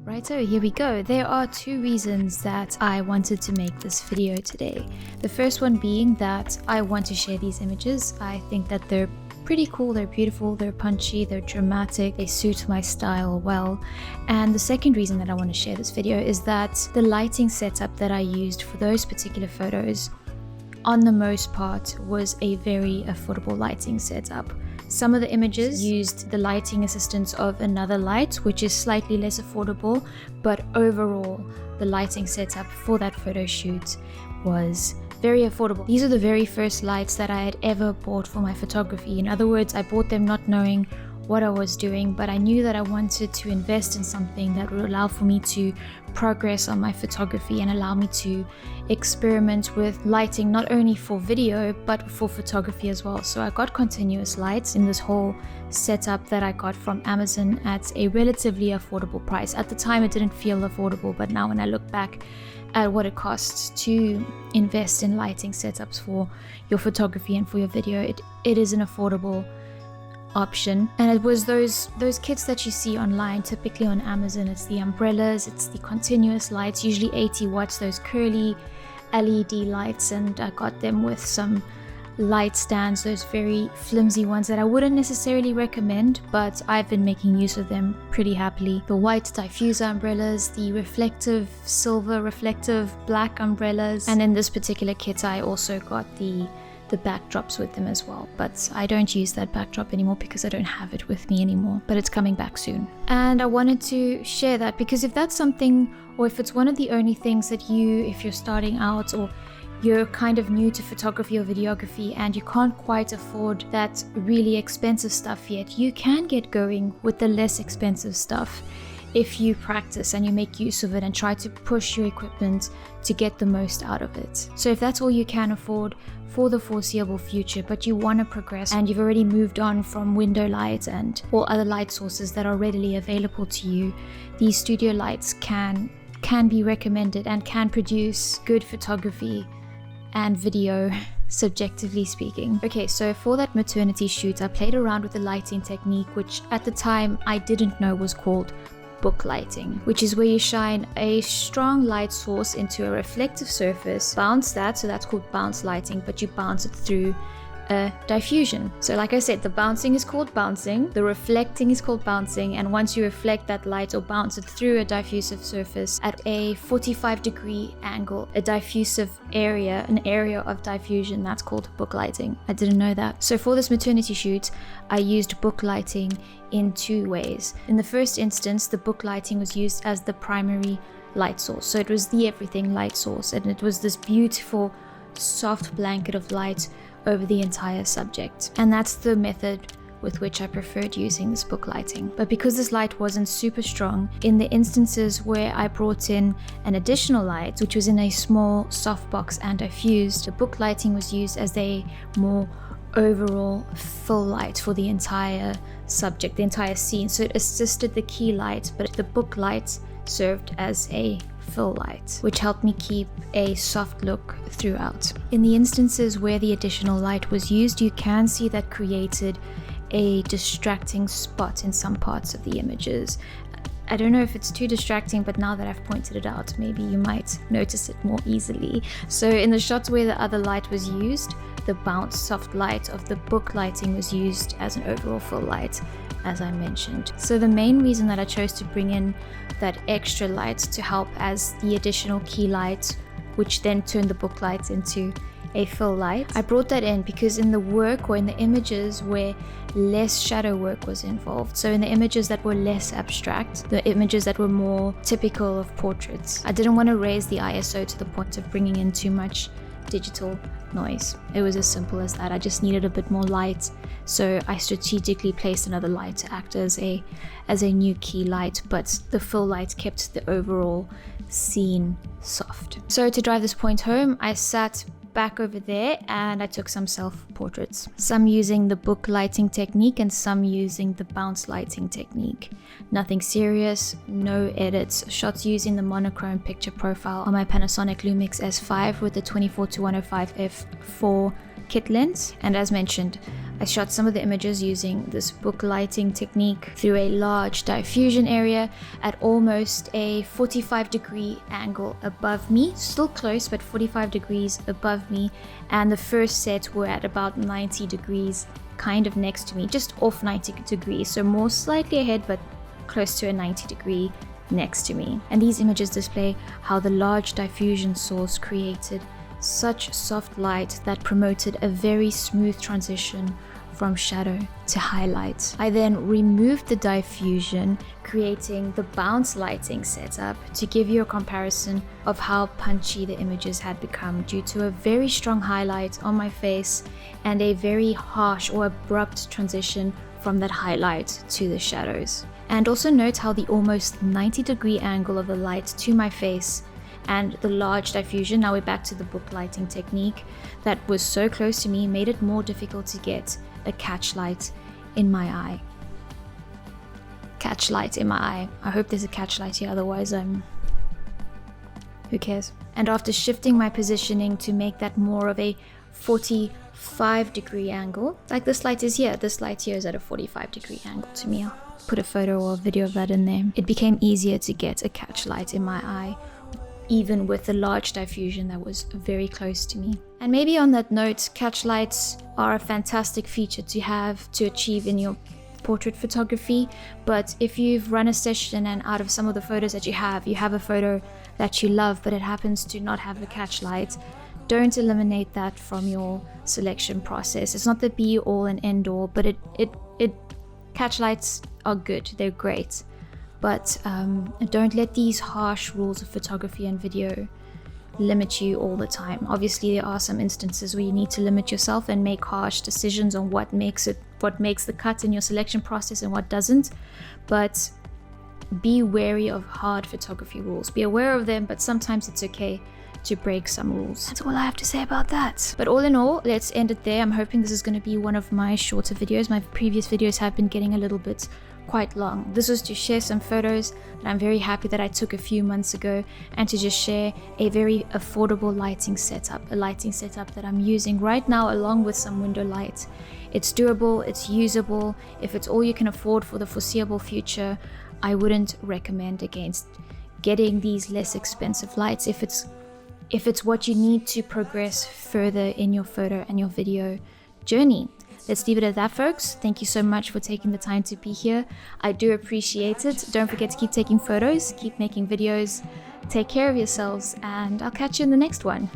Right, so here we go. There are two reasons that I wanted to make this video today. The first one being that I want to share these images. I think that they're pretty cool, they're beautiful, they're punchy, they're dramatic, they suit my style well. And the second reason that I want to share this video is that the lighting setup that I used for those particular photos, on the most part, was a very affordable lighting setup. Some of the images used the lighting assistance of another light, which is slightly less affordable, but overall, the lighting setup for that photo shoot was very affordable. These are the very first lights that I had ever bought for my photography. In other words, I bought them not knowing what I was doing, but I knew that I wanted to invest in something that would allow for me to progress on my photography and allow me to experiment with lighting, not only for video but for photography as well. So I got continuous lights in this whole setup that I got from Amazon at a relatively affordable price. At the time it didn't feel affordable, but now when I look back at what it costs to invest in lighting setups for your photography and for your video, it is an affordable option. And it was those kits that you see online, typically on Amazon. It's the umbrellas, it's the continuous lights, usually 80 watts, those curly LED lights, and I got them with some light stands, those very flimsy ones that I wouldn't necessarily recommend, but I've been making use of them pretty happily. The white diffuser umbrellas, the reflective silver, reflective black umbrellas, and in this particular kit I also got the backdrops with them as well, but I don't use that backdrop anymore because I don't have it with me anymore, but it's coming back soon. And I wanted to share that because if that's something, or if it's one of the only things that if you're starting out or you're kind of new to photography or videography and you can't quite afford that really expensive stuff yet, you can get going with the less expensive stuff if you practice and you make use of it and try to push your equipment to get the most out of it. So if that's all you can afford for the foreseeable future, but you want to progress and you've already moved on from window light and all other light sources that are readily available to you, these studio lights can be recommended and can produce good photography and video, subjectively speaking. Okay, so for that maternity shoot, I played around with the lighting technique, which at the time I didn't know was called book lighting, which is where you shine a strong light source into a reflective surface, bounce that, so that's called bounce lighting, but you bounce it through a diffusion. So like I said, the bouncing is called bouncing, the reflecting is called bouncing, and once you reflect that light or bounce it through a diffusive surface at a 45-degree angle, a diffusive area, an area of diffusion, that's called book lighting. I didn't know that. So for this maternity shoot, I used book lighting in two ways. In the first instance, the book lighting was used as the primary light source. So it was the everything light source, and it was this beautiful soft blanket of light over the entire subject. And that's the method with which I preferred using this book lighting. But because this light wasn't super strong, in the instances where I brought in an additional light, which was in a small softbox and diffused, the book lighting was used as a more overall full light for the entire subject, the entire scene. So it assisted the key light, but the book light served as a full light, which helped me keep a soft look throughout. In the instances where the additional light was used, you can see that created a distracting spot in some parts of the images. I don't know if it's too distracting, but now that I've pointed it out, maybe you might notice it more easily. So in the shots where the other light was used, the bounce soft light of the book lighting was used as an overall full light, as I mentioned. So the main reason that I chose to bring in that extra light to help as the additional key light, which then turned the book light into a full light, I brought that in because in the work or in the images where less shadow work was involved, so in the images that were less abstract, the images that were more typical of portraits, I didn't want to raise the ISO to the point of bringing in too much digital noise. It was as simple as that. I just needed a bit more light, so I strategically placed another light to act as a new key light, but the full light kept the overall scene soft. So to drive this point home, I sat back over there and I took some self-portraits, some using the book lighting technique and some using the bounce lighting technique. Nothing serious, no edits, shots using the monochrome picture profile on my Panasonic Lumix S5 with the 24-105 f4 kit lens. And as mentioned, I shot some of the images using this book lighting technique through a large diffusion area at almost a 45-degree angle above me, still close but 45 degrees above me, and the first set were at about 90 degrees kind of next to me, just off 90 degrees, so more slightly ahead but close to a 90-degree next to me. And these images display how the large diffusion source created such soft light that promoted a very smooth transition from shadow to highlight. I then removed the diffusion, creating the bounce lighting setup to give you a comparison of how punchy the images had become due to a very strong highlight on my face and a very harsh or abrupt transition from that highlight to the shadows. And also note how the almost 90-degree angle of the light to my face and the large diffusion, now we're back to the book lighting technique, that was so close to me made it more difficult to get a catch light in my eye. Catch light in my eye. I hope there's a catch light here, otherwise who cares? And after shifting my positioning to make that more of a 45-degree angle, like this light is here, this light here is at a 45-degree angle to me. I'll put a photo or a video of that in there. It became easier to get a catch light in my eye, even with the large diffusion that was very close to me. And maybe on that note, catch lights are a fantastic feature to have to achieve in your portrait photography, but if you've run a session and out of some of the photos that you have a photo that you love but it happens to not have a catch light, don't eliminate that from your selection process. It's not the be all and end all, but catch lights are good, they're great. But don't let these harsh rules of photography and video limit you all the time. Obviously, there are some instances where you need to limit yourself and make harsh decisions on what makes the cut in your selection process and what doesn't. But be wary of hard photography rules. Be aware of them, but sometimes it's okay to break some rules. That's all I have to say about that. But all in all, let's end it there. I'm hoping this is going to be one of my shorter videos. My previous videos have been getting a little bit quite long. This was to share some photos that I'm very happy that I took a few months ago, and to just share a very affordable lighting setup, a lighting setup that I'm using right now along with some window light. It's doable, it's usable. If it's all you can afford for the foreseeable future, I wouldn't recommend against getting these less expensive lights if it's what you need to progress further in your photo and your video journey. Let's leave it at that, folks. Thank you so much for taking the time to be here. I do appreciate it. Don't forget to keep taking photos, keep making videos, take care of yourselves, and I'll catch you in the next one.